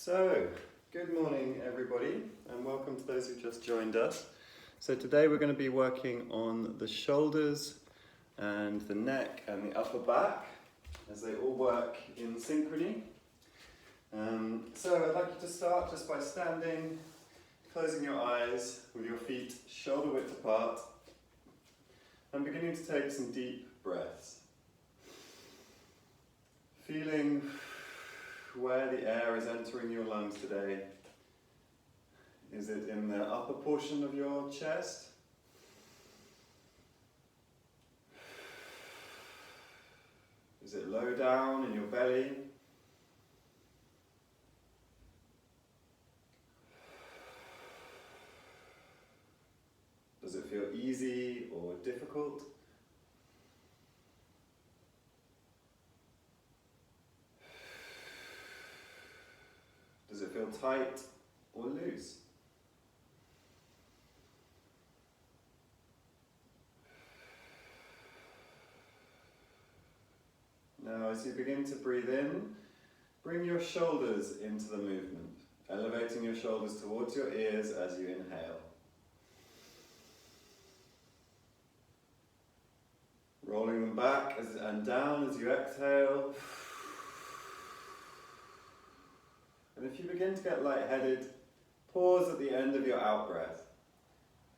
So, good morning everybody, and welcome to those who just joined us. So today we're going to be working on the shoulders and the neck and the upper back as they all work in synchrony. So I'd like you to start just by standing, closing your eyes with your feet shoulder width apart and beginning to take some deep breaths. Feeling where the air is entering your lungs today. Is it in the upper portion of your chest? Is it low down in your belly? Does it feel easy or difficult? Does it feel tight or loose? Now, as you begin to breathe in, bring your shoulders into the movement, elevating your shoulders towards your ears as you inhale. Rolling them back and down as you exhale. And if you begin to get lightheaded, pause at the end of your out-breath.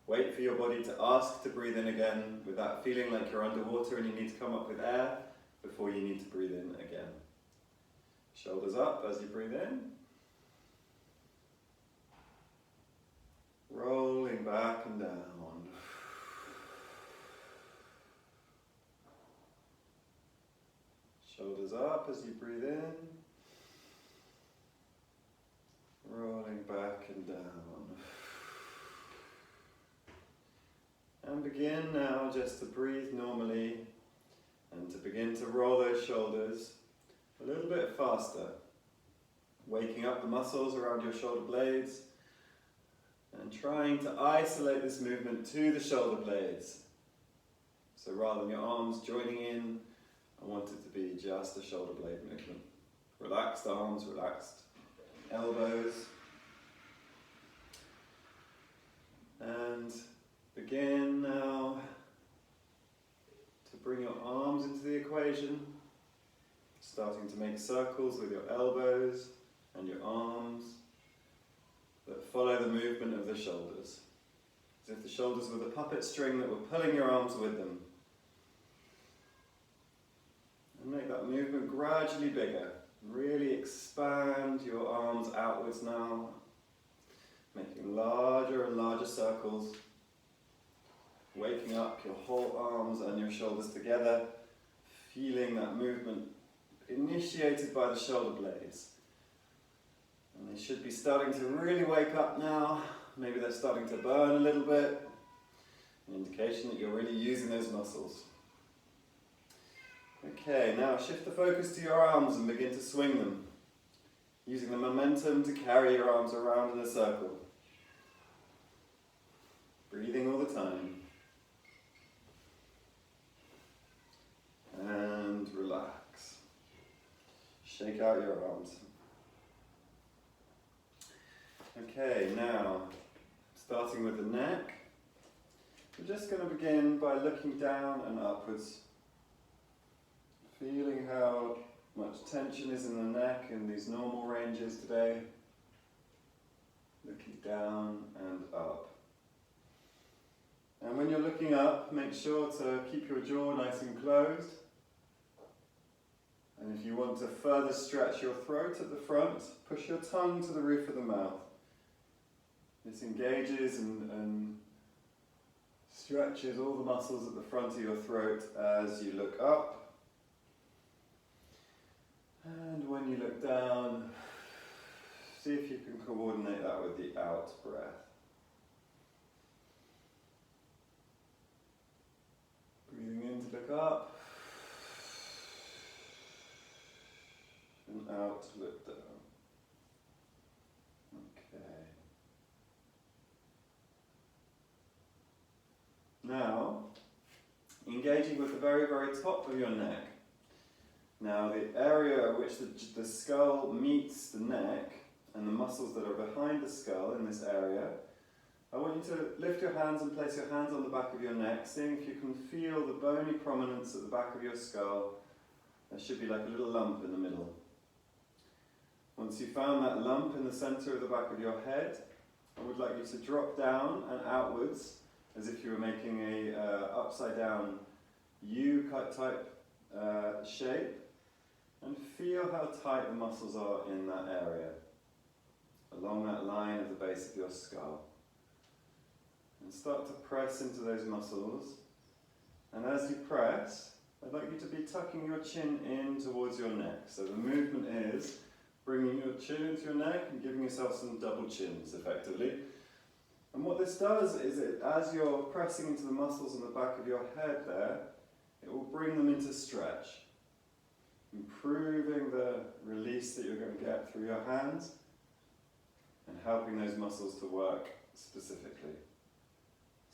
Wait for your body to ask to breathe in again with that feeling like you're underwater and you need to come up with air before you need to breathe in again. Shoulders up as you breathe in. Rolling back and down. Shoulders up as you breathe in. Rolling back and down. And begin now just to breathe normally and to begin to roll those shoulders a little bit faster. Waking up the muscles around your shoulder blades and trying to isolate this movement to the shoulder blades. So rather than your arms joining in, I want it to be just a shoulder blade movement. Relaxed arms, relaxed elbows, and begin now to bring your arms into the equation, starting to make circles with your elbows and your arms that follow the movement of the shoulders, as if the shoulders were the puppet string that were pulling your arms with them. And make that movement gradually bigger. Really expand your arms outwards now, making larger and larger circles, waking up your whole arms and your shoulders together, feeling that movement initiated by the shoulder blades. And they should be starting to really wake up now. Maybe they're starting to burn a little bit, an indication that you're really using those muscles. Okay, now shift the focus to your arms and begin to swing them, using the momentum to carry your arms around in a circle. Breathing all the time. And relax. Shake out your arms. Okay, now, starting with the neck, we're just going to begin by looking down and upwards. Feeling how much tension is in the neck in these normal ranges today. Looking down and up. And when you're looking up, make sure to keep your jaw nice and closed. And if you want to further stretch your throat at the front, push your tongue to the roof of the mouth. This engages and stretches all the muscles at the front of your throat as you look up. And when you look down, see if you can coordinate that with the out breath. Breathing in to look up, and out to look down. Okay. Now, engaging with the very, very top of your neck. Now the area at which the skull meets the neck and the muscles that are behind the skull in this area, I want you to lift your hands and place your hands on the back of your neck, seeing if you can feel the bony prominence at the back of your skull. There should be like a little lump in the middle. Once you've found that lump in the center of the back of your head, I would like you to drop down and outwards as if you were making a upside down U-type shape, and feel how tight the muscles are in that area, along that line at the base of your skull. And start to press into those muscles, and as you press, I'd like you to be tucking your chin in towards your neck. So the movement is bringing your chin into your neck and giving yourself some double chins effectively. And what this does is, as you're pressing into the muscles on the back of your head there, it will bring them into stretch, improving the release that you're going to get through your hands and helping those muscles to work specifically.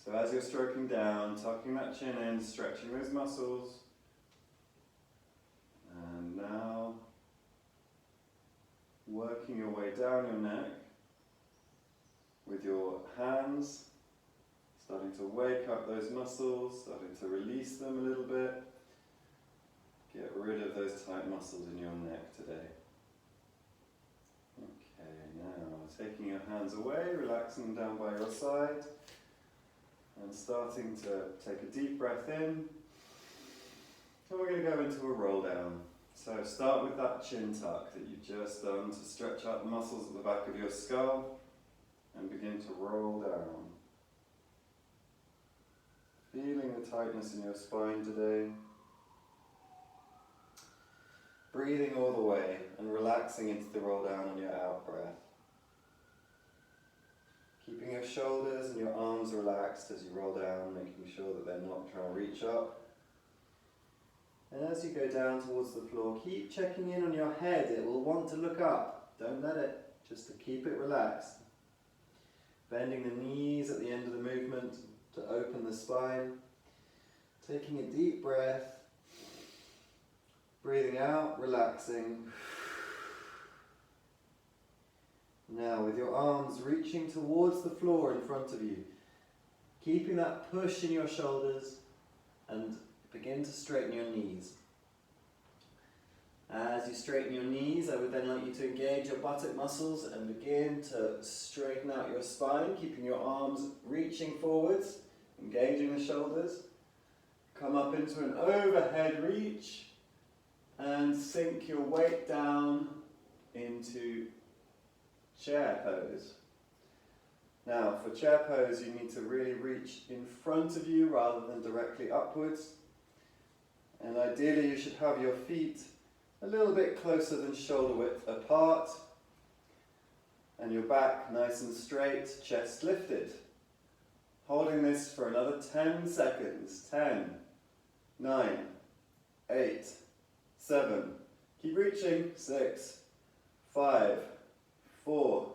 So as you're stroking down, tucking that chin in, stretching those muscles, and now working your way down your neck with your hands, starting to wake up those muscles, starting to release them a little bit. Get rid of those tight muscles in your neck today. Okay, now taking your hands away, relaxing them down by your side, and starting to take a deep breath in. And we're going to go into a roll down. So start with that chin tuck that you've just done to stretch out the muscles at the back of your skull, and begin to roll down. Feeling the tightness in your spine today. Breathing all the way and relaxing into the roll down on your out breath. Keeping your shoulders and your arms relaxed as you roll down, making sure that they're not trying to reach up. And as you go down towards the floor, keep checking in on your head. It will want to look up. Don't let it, just to keep it relaxed. Bending the knees at the end of the movement to open the spine. Taking a deep breath. Breathing out, relaxing. Now with your arms reaching towards the floor in front of you, keeping that push in your shoulders, and begin to straighten your knees. As you straighten your knees, I would then like you to engage your buttock muscles and begin to straighten out your spine, keeping your arms reaching forwards, engaging the shoulders. Come up into an overhead reach and sink your weight down into chair pose. Now, for chair pose, you need to really reach in front of you rather than directly upwards. And ideally, you should have your feet a little bit closer than shoulder width apart, and your back nice and straight, chest lifted. Holding this for another 10 seconds. 10, 9, 8, 7. Keep reaching. 6, 5, 4,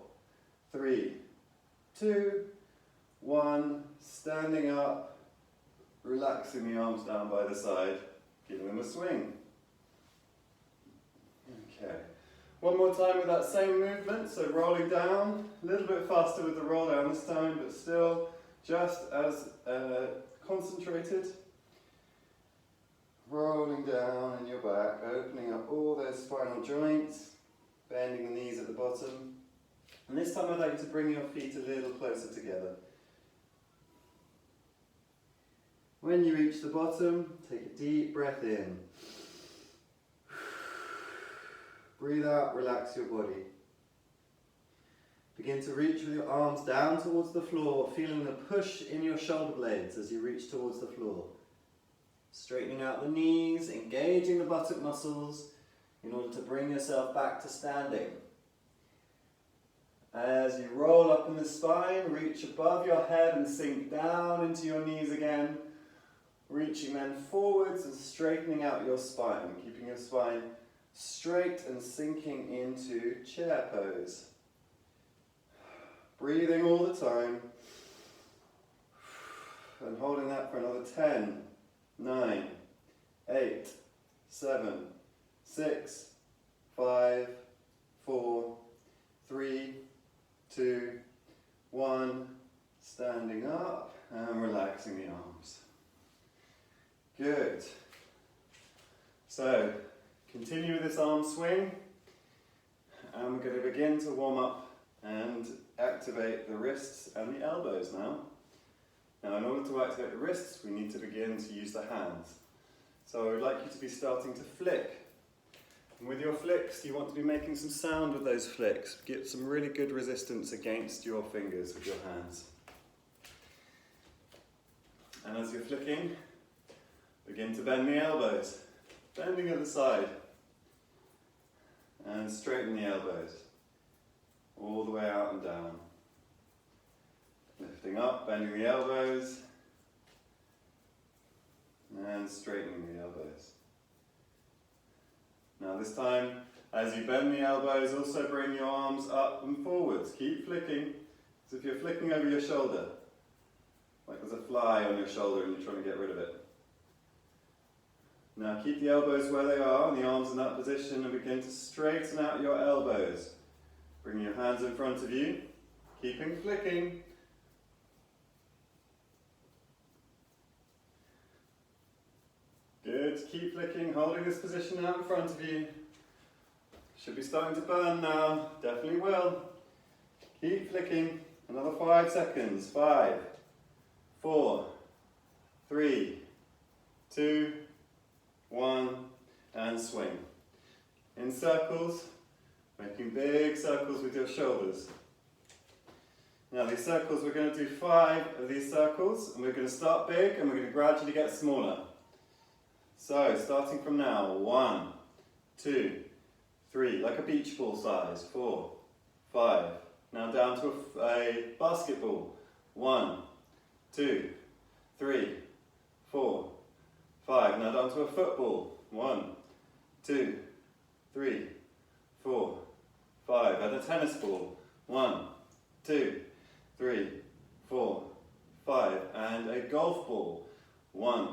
3, 2, 1. Standing up, relaxing the arms down by the side, giving them a swing. Okay. One more time with that same movement, so rolling down, a little bit faster with the roll down this time, but still just as concentrated. Rolling down in your back, opening up all those spinal joints, bending the knees at the bottom. And this time I'd like you to bring your feet a little closer together. When you reach the bottom, take a deep breath in. Breathe out, relax your body. Begin to reach with your arms down towards the floor, feeling the push in your shoulder blades as you reach towards the floor. Straightening out the knees, engaging the buttock muscles in order to bring yourself back to standing. As you roll up in the spine, reach above your head and sink down into your knees again. Reaching then forwards and straightening out your spine, keeping your spine straight and sinking into chair pose. Breathing all the time and holding that for another 10, 9, 8, 7, 6, 5, 4, 3, So, continue with this arm swing, and we're going to begin to warm up and activate the wrists and the elbows now. Now, in order to activate the wrists, we need to begin to use the hands. So I would like you to be starting to flick. And with your flicks, you want to be making some sound with those flicks. Get some really good resistance against your fingers with your hands. And as you're flicking, begin to bend the elbows. Bending at the side. And straighten the elbows. All the way out and down. Lifting up, bending the elbows. And straightening the elbows. Now this time, as you bend the elbows, also bring your arms up and forwards. Keep flicking, as if you're flicking over your shoulder. Like there's a fly on your shoulder and you're trying to get rid of it. Now keep the elbows where they are and the arms in that position, and begin to straighten out your elbows. Bring your hands in front of you, keeping flicking. Good, keep flicking, holding this position out in front of you. Should be starting to burn now, definitely will. Keep flicking, another 5 seconds. 5, 4, 3, 2, 1, and swing. In circles, making big circles with your shoulders. Now these circles, we're going to do 5 of these circles, and we're going to start big and we're going to gradually get smaller. So, starting from now, 1, 2, 3, like a beach ball size, 4, 5. Now down to a basketball, 1, 2, 3, 4, 5. Now down to a football, 1, 2, 3, 4, 5. And a tennis ball, 1, 2, 3, 4, 5. And a golf ball, 1,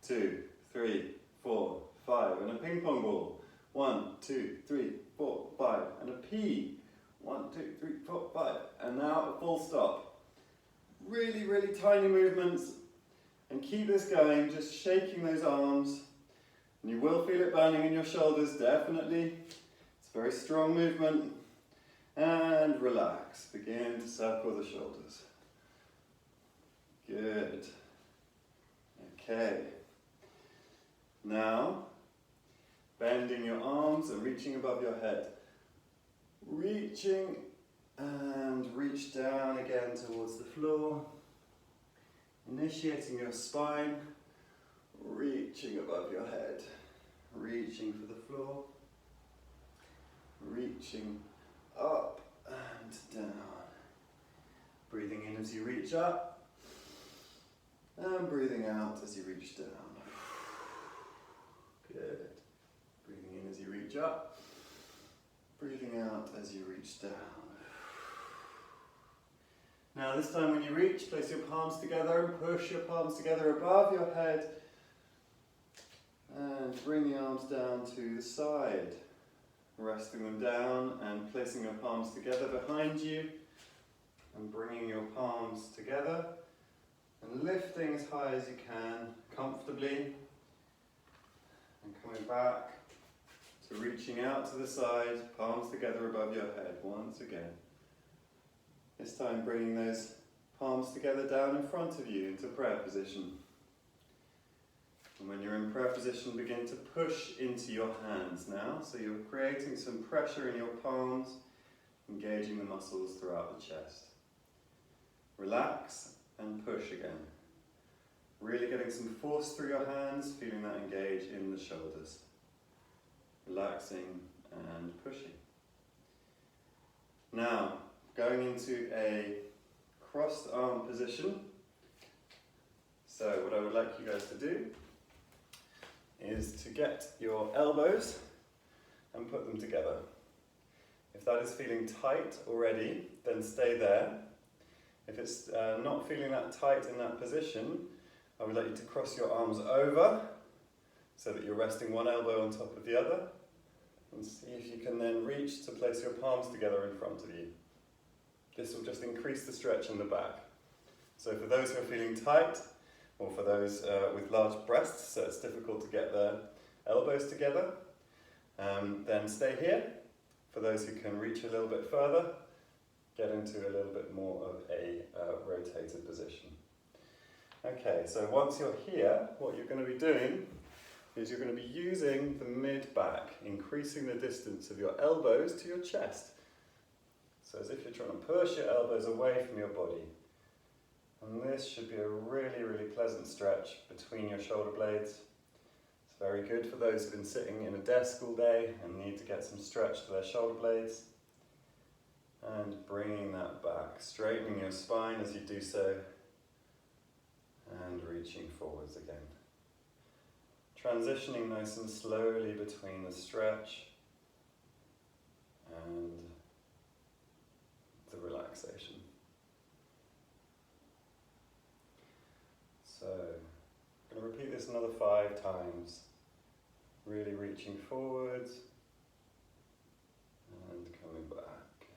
2, 3, 4, 5. And a ping pong ball, 1, 2, 3, 4, 5. And a P, 1, 2, 3, 4, 5. And now a full stop. Really, really tiny movements. And keep this going, just shaking those arms. And you will feel it burning in your shoulders, definitely. It's a very strong movement. And relax. Begin to circle the shoulders. Good. Okay. Now, bending your arms and reaching above your head. Reaching and reach down again towards the floor. Initiating your spine. Reaching above your head. Reaching for the floor. Reaching up and down. Breathing in as you reach up. And breathing out as you reach down. Good. Breathing in as you reach up. Breathing out as you reach down. Now this time when you reach, place your palms together and push your palms together above your head. And bring the arms down to the side. Resting them down and placing your palms together behind you. And bringing your palms together. And lifting as high as you can, comfortably. And coming back to reaching out to the side, palms together above your head once again. This time bringing those palms together down in front of you into prayer position. And when you're in prayer position, begin to push into your hands now. So you're creating some pressure in your palms, engaging the muscles throughout the chest. Relax and push again. Really getting some force through your hands, feeling that engage in the shoulders. Relaxing and pushing. Now, going into a crossed arm position. So what I would like you guys to do is to get your elbows and put them together. If that is feeling tight already, then stay there. If it's not feeling that tight in that position, I would like you to cross your arms over so that you're resting one elbow on top of the other, and see if you can then reach to place your palms together in front of you. This will just increase the stretch in the back. So for those who are feeling tight, or for those with large breasts, so it's difficult to get there, elbows together. Then stay here. For those who can reach a little bit further, get into a little bit more of a rotated position. Okay, so once you're here, what you're going to be doing is you're going to be using the mid-back, increasing the distance of your elbows to your chest. So as if you're trying to push your elbows away from your body. And this should be a really, really pleasant stretch between your shoulder blades. It's very good for those who've been sitting in a desk all day and need to get some stretch to their shoulder blades. And bringing that back, straightening your spine as you do so, and reaching forwards again. Transitioning nice and slowly between the stretch and the relaxation. So, I'm going to repeat this another 5 times. Really reaching forwards and coming back.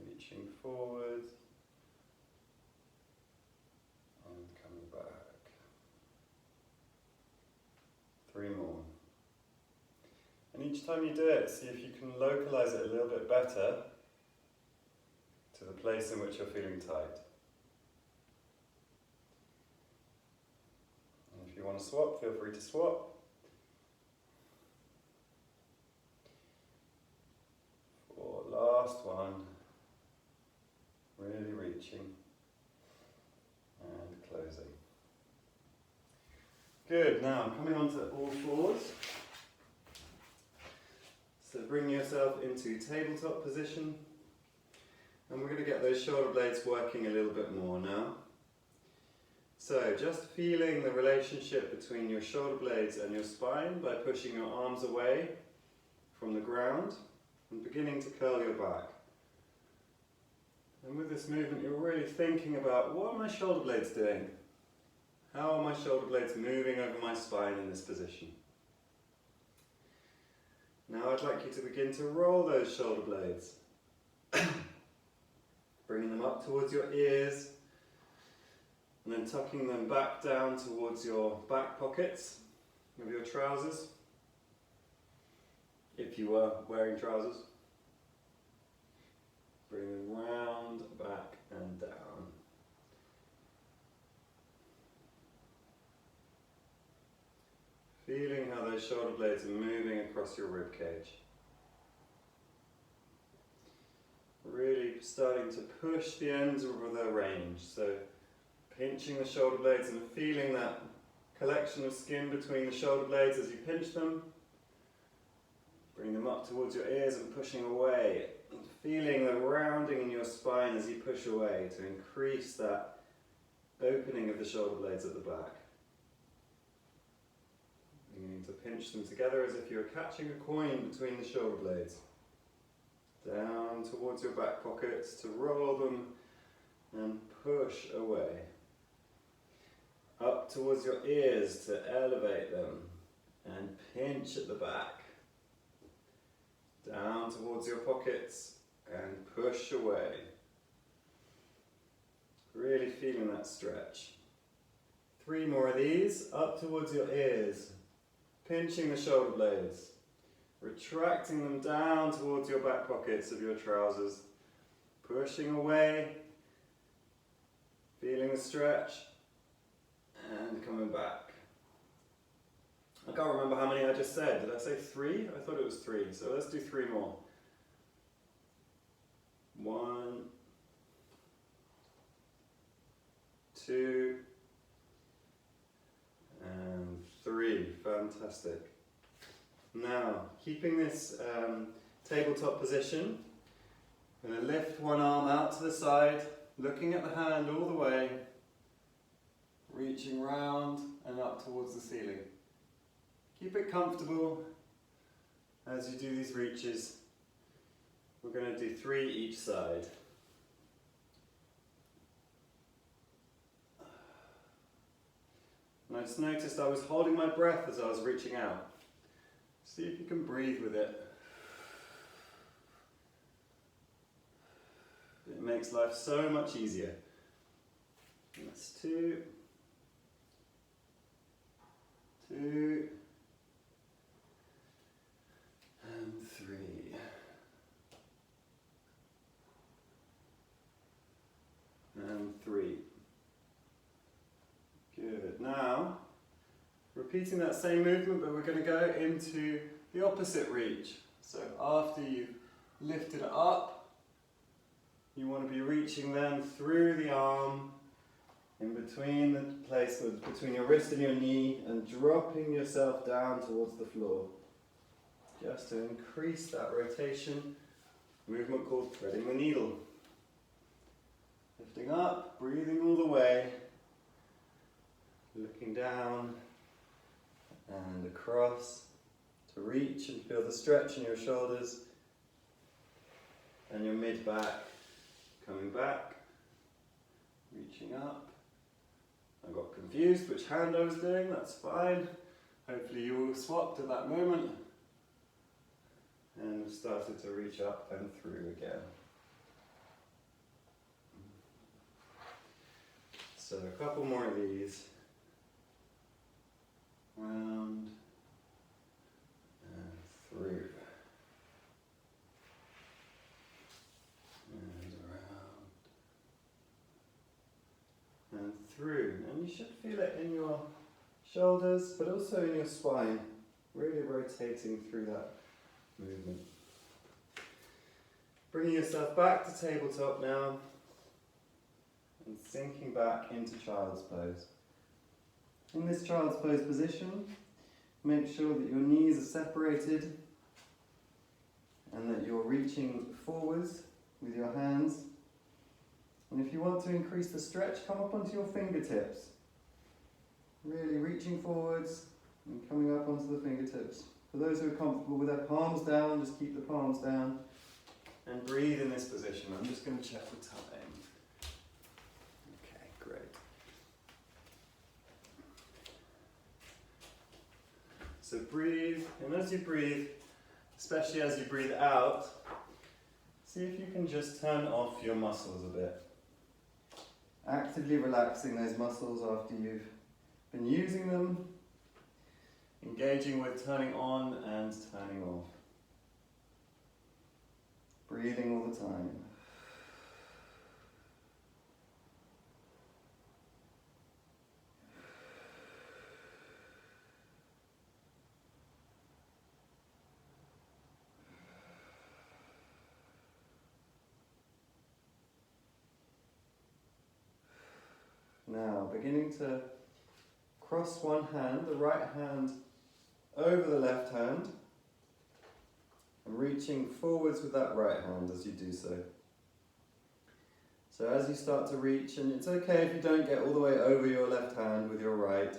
Reaching forwards and coming back. 3 more. And each time you do it, see if you can localize it a little bit better to the place in which you're feeling tight. And if you want to swap, feel free to swap. For last one, really reaching and closing. Good, now coming on to all fours. So bring yourself into tabletop position, and we're going to get those shoulder blades working a little bit more now. So just feeling the relationship between your shoulder blades and your spine by pushing your arms away from the ground and beginning to curl your back. And with this movement you're really thinking about, what are my shoulder blades doing? How are my shoulder blades moving over my spine in this position? Now I'd like you to begin to roll those shoulder blades, bringing them up towards your ears and then tucking them back down towards your back pockets of your trousers, if you were wearing trousers. Bring them round, back and down. Feeling how those shoulder blades are moving across your rib cage. Really starting to push the ends over their range. So pinching the shoulder blades and feeling that collection of skin between the shoulder blades as you pinch them. Bring them up towards your ears and pushing away. And feeling the rounding in your spine as you push away to increase that opening of the shoulder blades at the back. Beginning to pinch them together as if you were catching a coin between the shoulder blades. Down towards your back pockets to roll them and push away. Up towards your ears to elevate them and pinch at the back. Down towards your pockets and push away. Really feeling that stretch. 3 more of these, up towards your ears. Pinching the shoulder blades, retracting them down towards your back pockets of your trousers, pushing away, feeling the stretch, and coming back. I can't remember how many I just said. Did I say 3? I thought it was 3, so let's do 3 more. 1, 2, and 3. Fantastic. Now, keeping this tabletop position, I'm going to lift one arm out to the side, looking at the hand all the way, reaching round and up towards the ceiling. Keep it comfortable as you do these reaches. We're going to do 3 each side. And I just noticed I was holding my breath as I was reaching out. See if you can breathe with it. It makes life so much easier. That's 2. 2, and 3. And 3. Good. Now, repeating that same movement, but we're going to go into the opposite reach. So after you've lifted it up, you want to be reaching then through the arm, in between the placement, between your wrist and your knee, and dropping yourself down towards the floor. Just to increase that rotation, movement called threading the needle. Lifting up, breathing all the way, looking down and across to reach and feel the stretch in your shoulders and your mid-back. Coming back, reaching up. I got confused which hand I was doing, that's fine. Hopefully you all swapped at that moment. And started to reach up and through again. So a couple more of these. Round and through. And around. And through. And you should feel it in your shoulders, but also in your spine. Really rotating through that movement. Bringing yourself back to tabletop now. And sinking back into child's pose. In this child's pose position, make sure that your knees are separated and that you're reaching forwards with your hands. And if you want to increase the stretch, come up onto your fingertips. Really reaching forwards and coming up onto the fingertips. For those who are comfortable with their palms down, just keep the palms down and breathe in this position. I'm just going to check the time. Great. So breathe, and as you breathe, especially as you breathe out, see if you can just turn off your muscles a bit. Actively relaxing those muscles after you've been using them, engaging with turning on and turning off. Breathing all the time. Now, beginning to cross one hand, the right hand over the left hand, and reaching forwards with that right hand as you do so. So as you start to reach, and it's okay if you don't get all the way over your left hand with your right,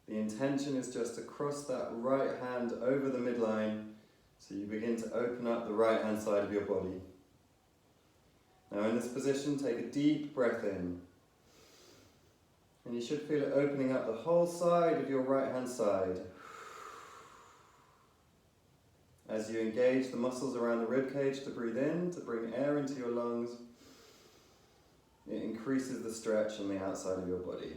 the intention is just to cross that right hand over the midline so you begin to open up the right hand side of your body. Now in this position, take a deep breath in. And you should feel it opening up the whole side of your right hand side. As you engage the muscles around the rib cage to breathe in, to bring air into your lungs, it increases the stretch on the outside of your body.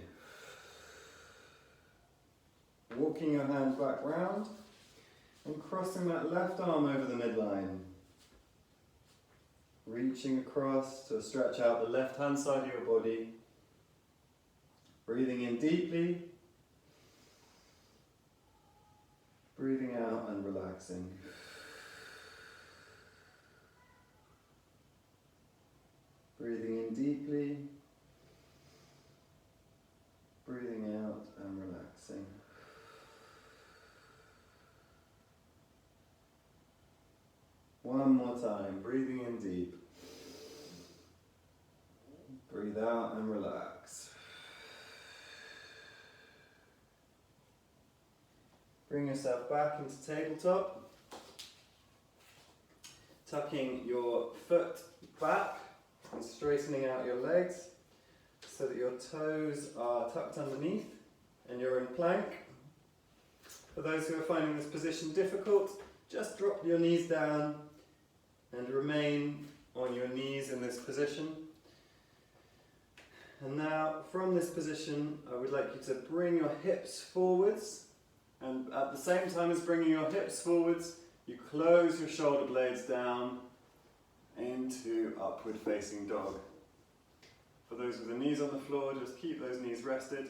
Walking your hands back round and crossing that left arm over the midline. Reaching across to stretch out the left hand side of your body. Breathing in deeply. Breathing out and relaxing. Breathing in deeply. Breathing out and relaxing. One more time, breathing in deep. Breathe out and relax. Bring yourself back into tabletop. Tucking your foot back and straightening out your legs so that your toes are tucked underneath and you're in plank. For those who are finding this position difficult, just drop your knees down and remain on your knees in this position. And now, from this position, I would like you to bring your hips forwards And at the same time as bringing your hips forwards, you close your shoulder blades down into upward facing dog. For those with the knees on the floor, just keep those knees rested.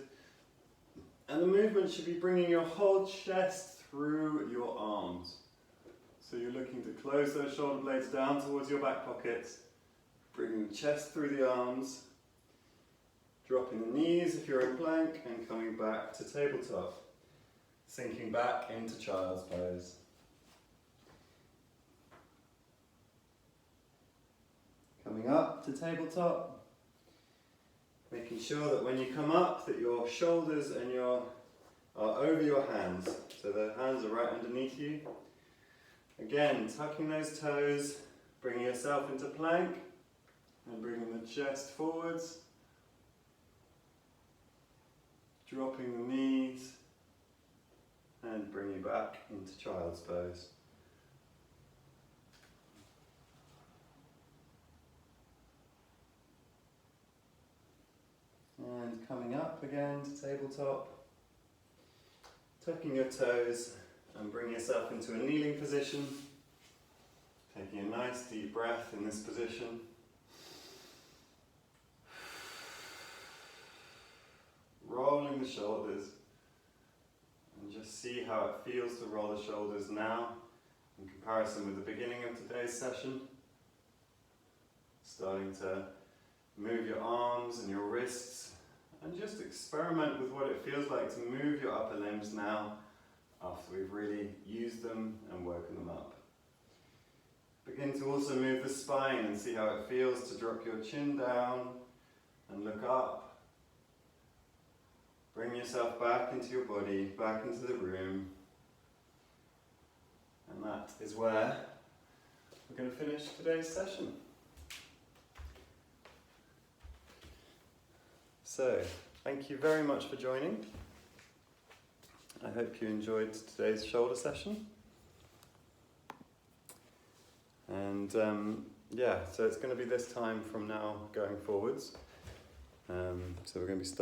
And the movement should be bringing your whole chest through your arms. So you're looking to close those shoulder blades down towards your back pockets, bringing the chest through the arms, dropping the knees if you're in plank, and coming back to tabletop. Sinking back into child's pose. Coming up to tabletop, making sure that when you come up that your shoulders and are over your hands, so the hands are right underneath you. Again, tucking those toes, bringing yourself into plank, and bringing the chest forwards, dropping the knees, and bring you back into child's pose. And coming up again to tabletop, tucking your toes and bring yourself into a kneeling position, taking a nice deep breath in this position. Rolling the shoulders. And just see how it feels to roll the shoulders now in comparison with the beginning of today's session. Starting to move your arms and your wrists and just experiment with what it feels like to move your upper limbs now after we've really used them and woken them up. Begin to also move the spine and see how it feels to drop your chin down and look up. Bring yourself back into your body, back into the room. And that is where we're going to finish today's session. So, thank you very much for joining. I hope you enjoyed today's shoulder session. And so it's going to be this time from now going forwards. So we're going to be starting